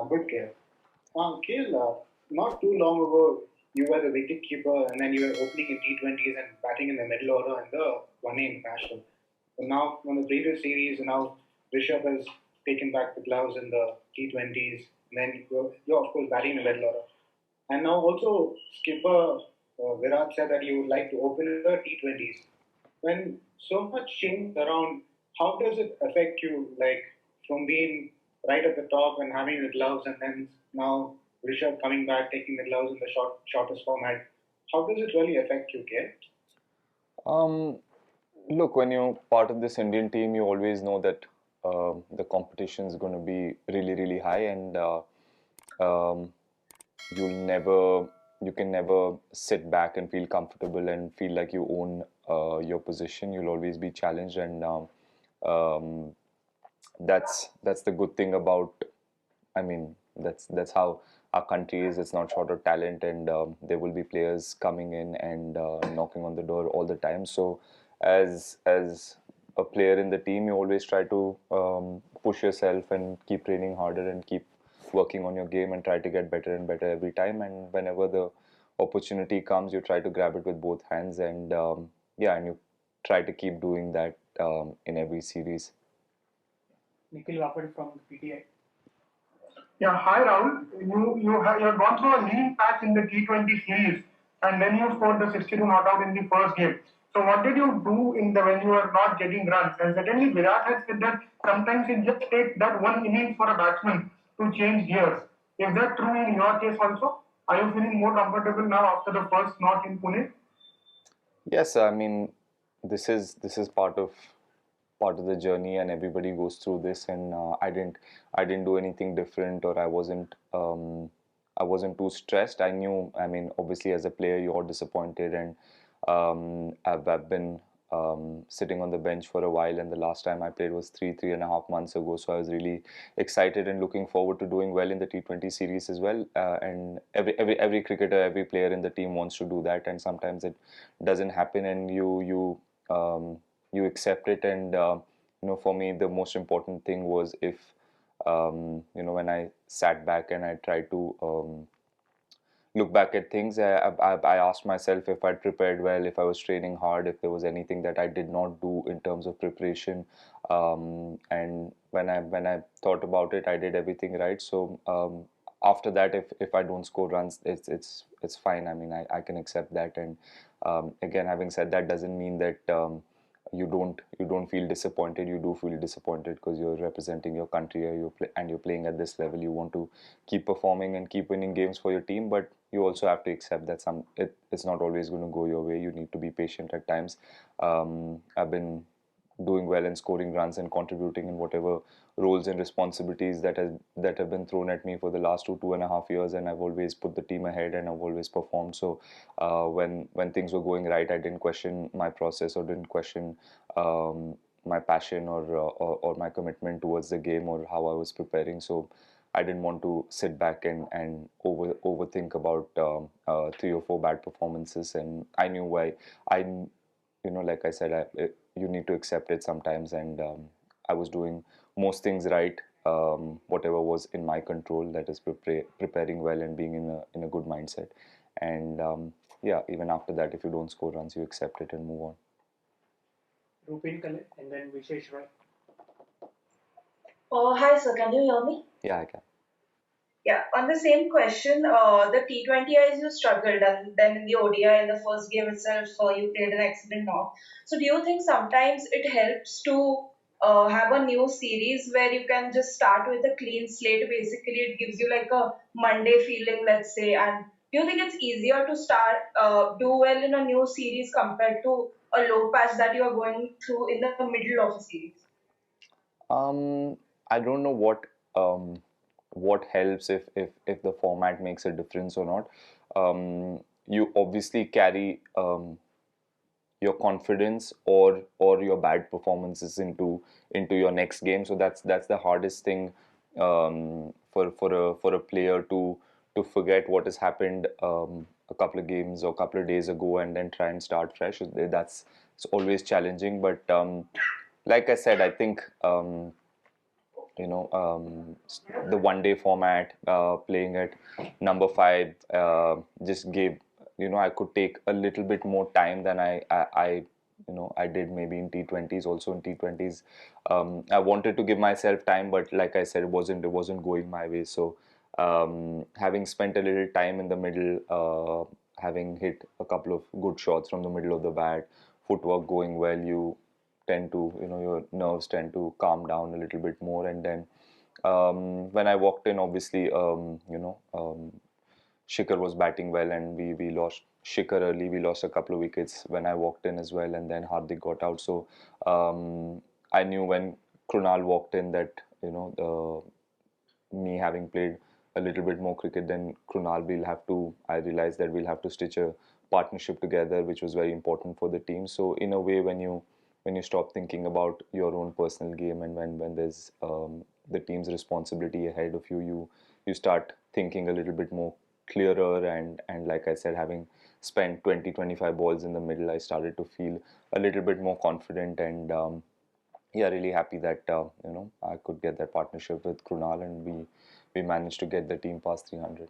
Good care. Kale, not too long ago, you were the wicket keeper and then you were opening in T20s and batting in the middle order in the 1A International. But now, on the previous series, now Rishabh has taken back the gloves in the T20s. And then you're, of course, batting in the middle order. And now also, skipper Virat said that he would like to open the T20s. When so much change around, how does it affect you? Like from being right at the top and having the gloves, and then now Rishabh coming back, taking the gloves in the shortest format. How does it really affect you, Kay? Um, Look, when you're part of this Indian team, you always know that the competition is going to be really, really high, and um, you'll never, you can never sit back and feel comfortable and feel like you own your position. You'll always be challenged, and um, that's the good thing about. I mean, that's how our country is. It's not short of talent, and there will be players coming in and knocking on the door all the time. So, as a player in the team, you always try to push yourself and keep training harder and keep working on your game and try to get better and better every time. And whenever the opportunity comes, you try to grab it with both hands, and yeah, and you try to keep doing that in every series. Nikhil Vapad from PTI. Yeah, hi Rahul. You have gone through a lean patch in the T20 series, and then you scored the 62 not out in the first game. So what did you do in the when you were not getting runs? And certainly Virat has said that sometimes it just takes that one innings for a batsman to change gears. Is that true in your case also? Are you feeling more comfortable now after the first knock in Pune? Yes, I mean, this is part of the journey, and everybody goes through this. And I didn't do anything different, or I wasn't too stressed. I knew, I mean, obviously as a player, you're disappointed, and I've been sitting on the bench for a while, and the last time I played was 3.5 months ago. So I was really excited and looking forward to doing well in the T20 series as well. And every cricketer, every player in the team wants to do that, and sometimes it doesn't happen, and you accept it. And for me, the most important thing was if when I sat back and I tried to look back at things, I asked myself if I'd prepared well, if I was training hard, if there was anything that I did not do in terms of preparation. And when I thought about it, I did everything right. So after that, if I don't score runs, it's fine. I mean, I can accept that. And again, having said that, doesn't mean that you don't feel disappointed. You do feel disappointed because you're representing your country, or and you're playing at this level. You want to keep performing and keep winning games for your team, but you also have to accept that it's not always going to go your way. You need to be patient at times. I've been doing well and scoring runs and contributing in whatever roles and responsibilities that have been thrown at me for the last 2.5 years, and I've always put the team ahead, and I've always performed. So when things were going right, I didn't question my process, or didn't question my passion, or my commitment towards the game, or how I was preparing. So I didn't want to sit back and overthink about 3 or 4 bad performances. And I knew why. Like I said, you need to accept it sometimes. And I was doing most things right, whatever was in my control, that is preparing well and being in a good mindset. And yeah, even after that, if you don't score runs, you accept it and move on. Rupin Kale and then Vishesh Roy. Oh, hi, sir. Can you hear me? Yeah, I can. Yeah, on the same question, the T20Is you struggled, and then in the ODI in the first game itself, you played an excellent knock. So, do you think sometimes it helps to have a new series where you can just start with a clean slate? Basically, it gives you like a Monday feeling, let's say. And do you think it's easier to start do well in a new series compared to a low patch that you are going through in the middle of a series? Um, I don't know what helps, if the format makes a difference or not. You obviously carry your confidence or your bad performances into your next game. So that's the hardest thing, for a player to forget what has happened a couple of games or a couple of days ago, and then try and start fresh. That's It's always challenging. But like I said, I think the one-day format, playing at number 5, just gave, I could take a little bit more time than I did maybe in T20s. Also in T20s, I wanted to give myself time, but like I said, it wasn't going my way. So having spent a little time in the middle, having hit a couple of good shots from the middle of the bat, footwork going well, you tend to, your nerves tend to calm down a little bit more. And then when I walked in, obviously, Shikhar was batting well, and we lost Shikhar early. We lost a couple of wickets when I walked in as well, and then Hardik got out. So I knew when Krunal walked in that, me having played a little bit more cricket than Krunal, I realized that we'll have to stitch a partnership together, which was very important for the team. So in a way, when you stop thinking about your own personal game, and when there's the team's responsibility ahead of you, you start thinking a little bit more clearer. And like I said, having spent 20-25 balls in the middle, I started to feel a little bit more confident. And yeah, really happy that I could get that partnership with Krunal, and we managed to get the team past 300.